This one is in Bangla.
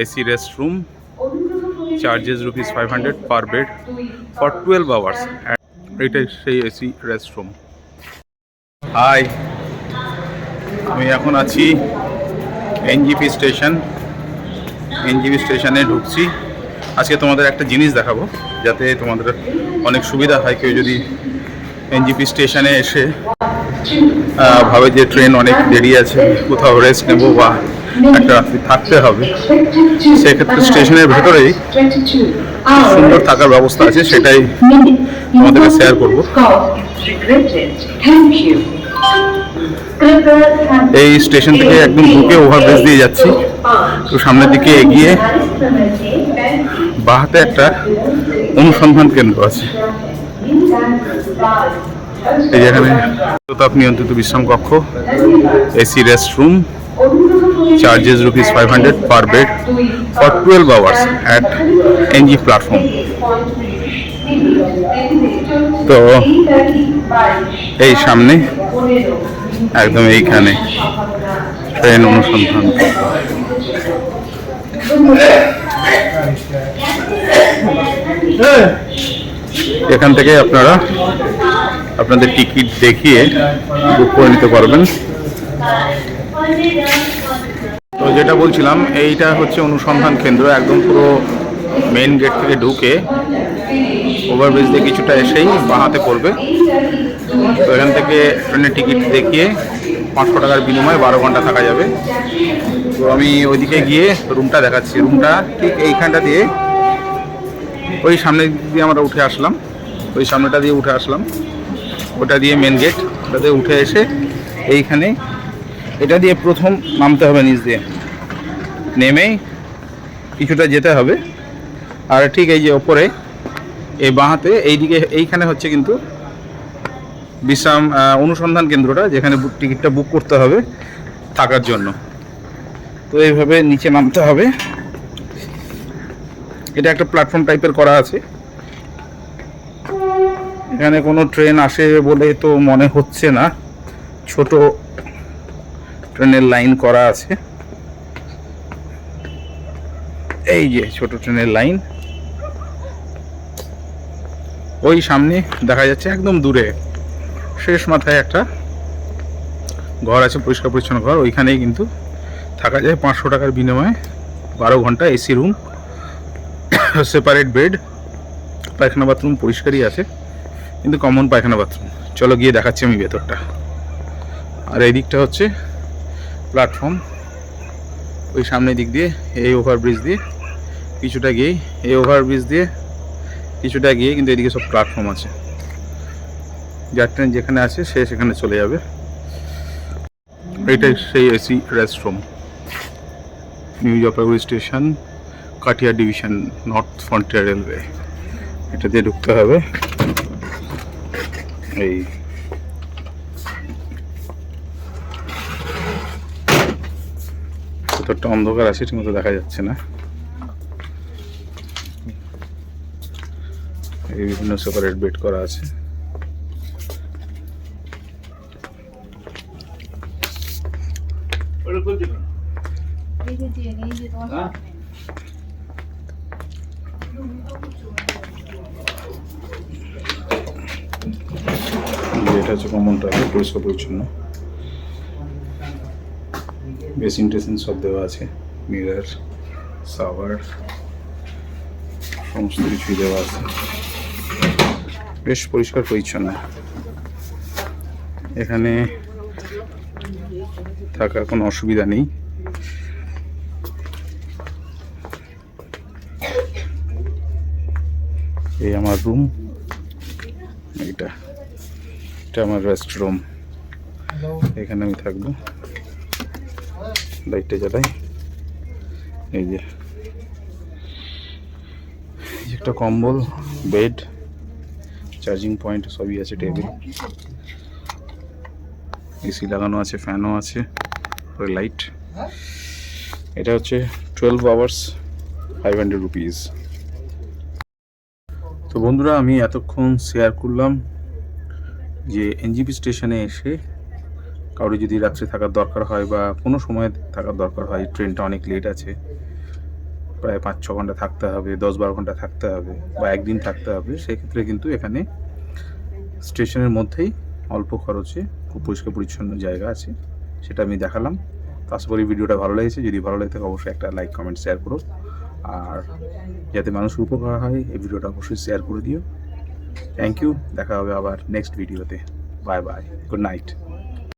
AC restroom, charges rupees 500 per bed for 12 hours. এটাই সেই AC restroom. হাই, আমি এখন আছি NGP স্টেশন। NGP স্টেশনে ঢুকছি। আজকে তোমাদের একটা জিনিস দেখাবো যাতে তোমাদের অনেক সুবিধা হয়। কেউ যদি NGP স্টেশনে এসে ভাবে যে ট্রেন অনেক দেরি আছে, কোথাও রেস্ট নেবো বা একটা রাত্রি থাকতে হবে, সেক্ষেত্রে স্টেশনের ভেতরেই সুন্দর থাকার ব্যবস্থা আছে, সেটাই তোমাদেরকে শেয়ার করবো। এই স্টেশন থেকে একদম ঢুকে ওভারব্রিজ দিয়ে যাচ্ছি। তো সামনের দিকে এগিয়ে বাহাতে একটা অনুসন্ধান কেন্দ্র আছে। এই যেখানে তাপ নিয়ন্ত্রিত বিশ্রাম কক্ষ, AC restroom, charges rupees 500 per bed for 12 hours at NG platform. তো এই সামনে একদম এইখানে ট্রেন অনুসন্ধান। এখান থেকে আপনারা আপনাদের টিকিট দেখিয়ে বুক করে নিতে পারবেন। তো যেটা বলছিলাম, এইটা হচ্ছে অনুসন্ধান কেন্দ্র। একদম পুরো মেইন গেট থেকে ঢুকে ওভারব্রিজ দিয়ে কিছুটা এসেই বাঁহাতে পড়বে। তো এখান থেকে ট্রেনের টিকিট দেখিয়ে 500 টাকার বিনিময়ে 12 ঘন্টা থাকা যাবে। তো আমি ওইদিকে গিয়ে রুমটা দেখাচ্ছি। রুমটা ঠিক এইখানটা দিয়ে, ওই সামনে দিয়ে আমরা উঠে আসলাম, ওই সামনেটা দিয়ে উঠে আসলাম, ওটা দিয়ে মেন গেট, ওটা দিয়ে উঠে এসে এইখানে এটা দিয়ে প্রথম নামতে হবে, নিচ দিয়ে নেমে কিছুটা যেতে হবে। আর ঠিক এই যে ওপরে এই বাঁহাতে এইদিকে এইখানে হচ্ছে কিন্তু বিশ্রাম অনুসন্ধান কেন্দ্রটা, যেখানে টিকিটটা বুক করতে হবে থাকার জন্য। তো এইভাবে নিচে নামতে হবে। এটা একটা প্ল্যাটফর্ম টাইপের করা আছে। এখানে কোনো ট্রেন আসে বলে তো মনে হচ্ছে না, ছোট ট্রেনের লাইন করা আছে। এই যে ছোট ট্রেনের লাইন, ওই সামনে দেখা যাচ্ছে একদম দূরে শেষ মাথায় একটা ঘর আছে, পরিষ্কার পরিচ্ছন্ন ঘর। ওইখানেই কিন্তু থাকা যায় 500 টাকার বিনিময়ে 12 ঘন্টা। AC রুম, সেপারেট বেড, পায়খানা বাথরুম পরিষ্কারই আছে, কিন্তু কমন পায়খানা বাথরুম। চলো গিয়ে দেখাচ্ছি আমি ভেতরটা। আর এই দিকটা হচ্ছে প্ল্যাটফর্ম। ওই সামনের দিক দিয়ে এই ওভারব্রিজ দিয়ে কিছুটা গিয়ে, এই ওভারব্রিজ দিয়ে কিছুটা গিয়ে কিন্তু এদিকে সব প্ল্যাটফর্ম আছে। যার ট্রেন যেখানে আছে সে সেখানে চলে যাবে। এইটাই সেই AC restroom, new Jalpaiguri station, কাটিয়া ডিভিশন, নর্থ ফ্রন্টিয়ার রেলওয়ে। এটা দিয়ে ঢুকতে হবে। এই ভেতরটা অন্ধকার আছে, ঠিকমতো দেখা যাচ্ছে না। এই বিভিন্ন সেপারেট বেড করা আছে। এটা হচ্ছে কমনটা, পরিষ্কার পরিচ্ছন্ন, বেসিন টেসিন সব দেওয়া আছে, মিরর, শাওয়ার, সমস্ত কিছুই দেওয়া আছে, বেশ পরিষ্কার পরিচ্ছন্ন। এখানে থাকার কোনো অসুবিধা নেই। এই আমার রুম, এটা আমার রেস্ট রুম। এখানে আমি থাকবো। লাইটটা জ্বালাই। এই যে একটা কম্বল, বেড, চার্জিং পয়েন্ট সবই আছে, টেবিল, AC লাগানো আছে, ফ্যানও আছে, লাইট। এটা হচ্ছে 12 আওয়ার্স 500 রুপিস। তো বন্ধুরা, আমি এতক্ষণ শেয়ার করলাম যে NGP স্টেশনে এসে কারো যদি রাত্রে থাকার দরকার হয় বা কোনো সময় থাকার দরকার হয়, ট্রেনটা অনেক লেট আছে, প্রায় 5-6 ঘন্টা থাকতে হবে, 10-12 ঘন্টা থাকতে হবে বা একদিন থাকতে হবে, সেক্ষেত্রে কিন্তু এখানে স্টেশনের মধ্যেই অল্প খরচে খুব পরিষ্কার পরিচ্ছন্ন জায়গা আছে, সেটা আমি দেখালাম। তো আশা করি ভিডিওটা ভালো লেগেছে। যদি ভালো লাগে থাকে অবশ্যই একটা লাইক, কমেন্ট, শেয়ার করো। আর যাতে মানুষের উপকার হয় এই ভিডিওটা অবশ্যই শেয়ার করে দিও। থ্যাংক ইউ, দেখা হবে আবার নেক্সট ভিডিওতে। Bye bye, good night.